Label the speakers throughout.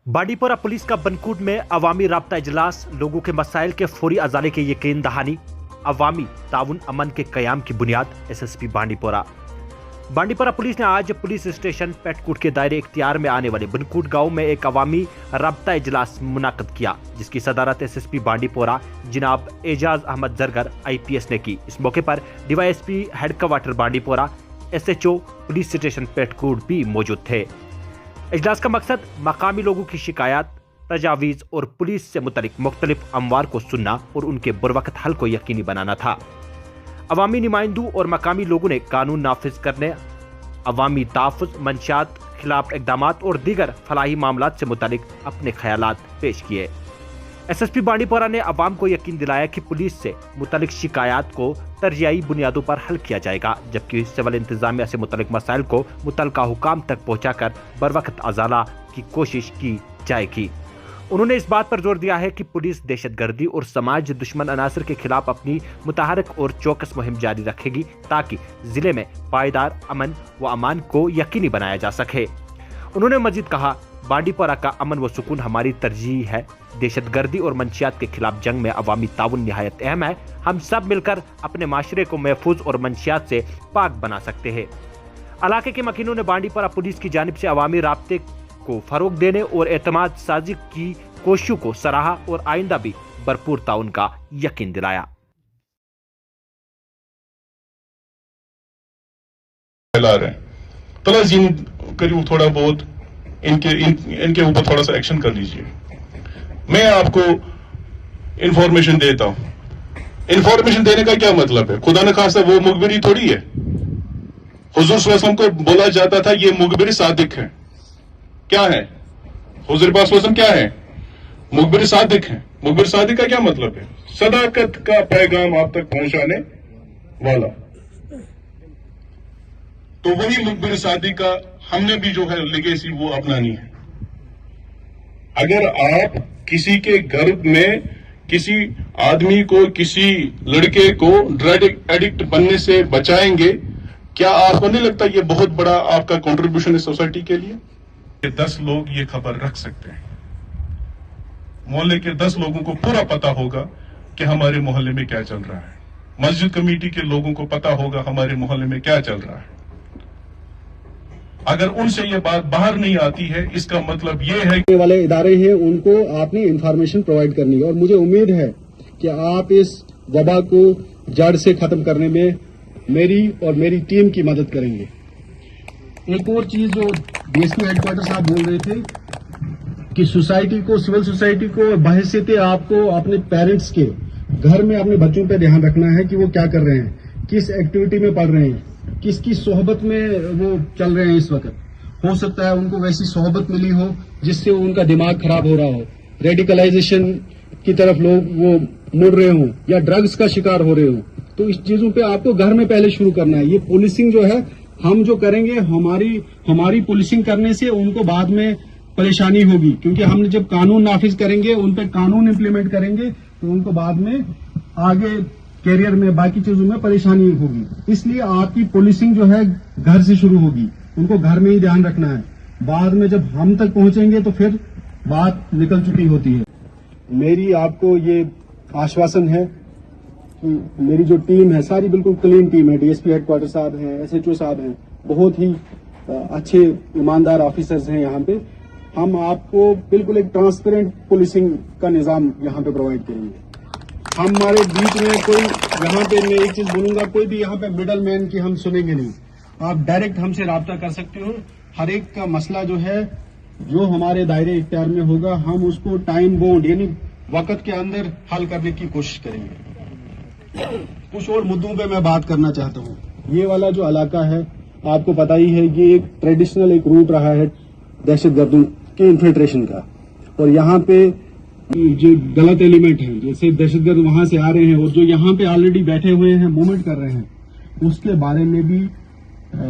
Speaker 1: Bandipora police का बनकूट में अवामी राब्ता इजलास, लोगों के मसाइल के फौरी अजाले के यकीन दहानी, अवामी ताउन अमन के कयाम की बुनियाद। एसएसपी बांडीपोरा पुलिस ने आज पुलिस स्टेशन पेटकूट के दायरे इख्तियार में आने वाले बनकूट गांव में एक अवामी राब्ता इजलास मुनाकद किया, जिसकी सदारत एसएसपी बांडीपोरा जनाब एजाज अहमद जरगर IPS ने की। इस मौके पर DYSP headquarter Bandipora, SHO police station Petkoot भी मौजूद थे। इजलास का मकसद मकामी लोगों की शिकायत, तजावीज़ और पुलिस से मुतलिक मुख्तलिफ अमवार को सुनना और उनके बरवक्त हल को यकीनी बनाना था। अवामी नुमाइंदों और मकामी लोगों ने कानून नाफिज करने, अवामी तहफ़्फ़ुज़, मंशियात खिलाफ इक़दामात और दीगर फलाही मामलात से मुतलिक अपने ख़यालात पेश किए। SSP बांडीपोरा ने अवाम को यकीन दिलाया कि पुलिस से मुतलिक शिकायत को तरजीही बुनियादों पर हल किया जाएगा, जबकि सिविल इंतजामिया से मुतलिक मसाइल को मुतलका हुकाम तक पहुँचाकर बरवक्त अजाला की कोशिश की जाएगी। उन्होंने इस बात पर जोर दिया है कि पुलिस दहशतगर्दी और समाज दुश्मन अनासर के खिलाफ अपनी मुतहरक और चौकस मुहिम जारी रखेगी, ताकि जिले में पायदार अमन व अमान को यकीनी बनाया जा सके। उन्होंने मजीद कहा, बांडीपोरा का अमन व सुकून हमारी तरजीह है। दहशतगर्दी और मंशियात के खिलाफ जंग में अवामी ताउन निहायत अहम है। हम सब मिलकर अपने माशरे को महफूज और मंशियात से पाक बना सकते हैं। इलाके के मकीनों ने बांडीपोरा पुलिस की जानिब से अवामी राब्ते को फरोग देने और एतमाद साजी की कोशिशों को सराहा और आइंदा भी भरपूर ताउन का यकीन दिलाया।
Speaker 2: करिए थोड़ा बहुत इनके ऊपर थोड़ा सा एक्शन कर लीजिए। मैं आपको इंफॉर्मेशन देता हूं। इंफॉर्मेशन देने का क्या मतलब है? खुदा न खास्ता वो मुखबिरी थोड़ी है। हुजूर सल्लल्लाहु अलैहि वसल्लम को बोला जाता था ये मुखबिर सादिक है। क्या है? हुजूर पाक सल्लल्लाहु अलैहि वसल्लम क्या है? मुखबिर सादिक है। मुखबिर सादिक का क्या मतलब है? सदाकत का पैगाम आप तक पहुंचाने वाला। तो वही मुखबिर सादिक का हमने भी जो है लेगेसी वो अपनानी है। अगर आप किसी के घर में किसी आदमी को, किसी लड़के को ड्रग एडिक्ट बनने से बचाएंगे, क्या आपको नहीं लगता ये बहुत बड़ा आपका कंट्रीब्यूशन है सोसाइटी के लिए? 10 लोग ये खबर रख सकते हैं। मोहल्ले के 10 लोगों को पूरा पता होगा कि हमारे मोहल्ले में क्या चल रहा है। मस्जिद कमेटी के लोगों को पता होगा हमारे मोहल्ले में क्या चल रहा है। अगर उनसे ये बात बाहर नहीं आती है, इसका मतलब ये है कि
Speaker 3: वाले इदारे हैं उनको आपने इंफॉर्मेशन प्रोवाइड करनी है, और मुझे उम्मीद है कि आप इस वबा को जड़ से खत्म करने में मेरी और मेरी टीम की मदद करेंगे। एक और चीज जो DSP हेडक्वार्टर साहब बोल रहे थे कि सोसाइटी को, सिविल सोसाइटी को बहैसियत आपको अपने पेरेंट्स के घर में अपने बच्चों पे ध्यान रखना है कि वो क्या कर रहे हैं, किस एक्टिविटी में पढ़ रहे हैं, किसकी सोहबत में वो चल रहे हैं। इस वक्त हो सकता है उनको वैसी सोहबत मिली हो जिससे उनका दिमाग खराब हो रहा हो, रेडिकलाइजेशन की तरफ लोग वो मुड़ रहे हों या ड्रग्स का शिकार हो रहे हो। तो इस चीजों पे आपको घर में पहले शुरू करना है। ये पुलिसिंग जो है हम जो करेंगे, हमारी पुलिसिंग करने से उनको बाद में परेशानी होगी, क्योंकि हम जब कानून नाफिज करेंगे, उन पे कानून इम्प्लीमेंट करेंगे, तो उनको बाद में आगे कैरियर में बाकी चीजों में परेशानी होगी। इसलिए आपकी पुलिसिंग जो है घर से शुरू होगी, उनको घर में ही ध्यान रखना है। बाद में जब हम तक पहुंचेंगे तो फिर बात निकल चुकी होती है। मेरी आपको ये आश्वासन है कि मेरी जो टीम है सारी बिल्कुल क्लीन टीम है। DSP हेडक्वार्टर साहब हैं, SHO साहब हैं, बहुत ही अच्छे ईमानदार ऑफिसर्स हैं यहाँ पे। हम आपको बिल्कुल एक ट्रांसपेरेंट पुलिसिंग का निजाम यहाँ पे प्रोवाइड करेंगे। हमारे बीच में कोई, यहाँ पे मैं एक चीज बोलूंगा, कोई भी यहाँ पे मिडल मैन की हम सुनेंगे नहीं। आप डायरेक्ट हमसे राब्ता कर सकते हो। हर एक का मसला जो है, जो हमारे दायरे इख्तियार में होगा, हम उसको टाइम बाउंड यानी वक्त के अंदर हल करने की कोशिश करेंगे। कुछ और मुद्दों पे मैं बात करना चाहता हूँ। ये वाला जो इलाका है आपको पता ही है, ये एक ट्रेडिशनल एक रूट रहा है दहशतगर्दों के इन्फिल्ट्रेशन का, और यहाँ पे जो गलत एलिमेंट है, जैसे दहशतगर्द वहां से आ रहे हैं और जो यहाँ पे ऑलरेडी बैठे हुए हैं, मूवमेंट कर रहे हैं, उसके बारे में भी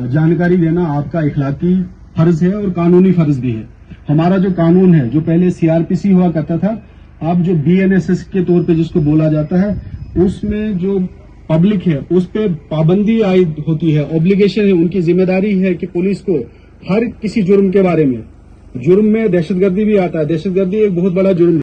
Speaker 3: जानकारी देना आपका इखलाकी फर्ज है और कानूनी फर्ज भी है। हमारा जो कानून है, जो पहले CRPC हुआ करता था, अब जो BNSS के तौर पे जिसको बोला जाता है, उसमें जो पब्लिक है उस पे पाबंदी आयद होती है, ऑब्लिगेशन है, उनकी जिम्मेदारी है कि पुलिस को हर किसी जुर्म के बारे में जुर्म में दहशतगर्दी भी आता है। दहशतगर्दी एक बहुत बड़ा जुर्म है।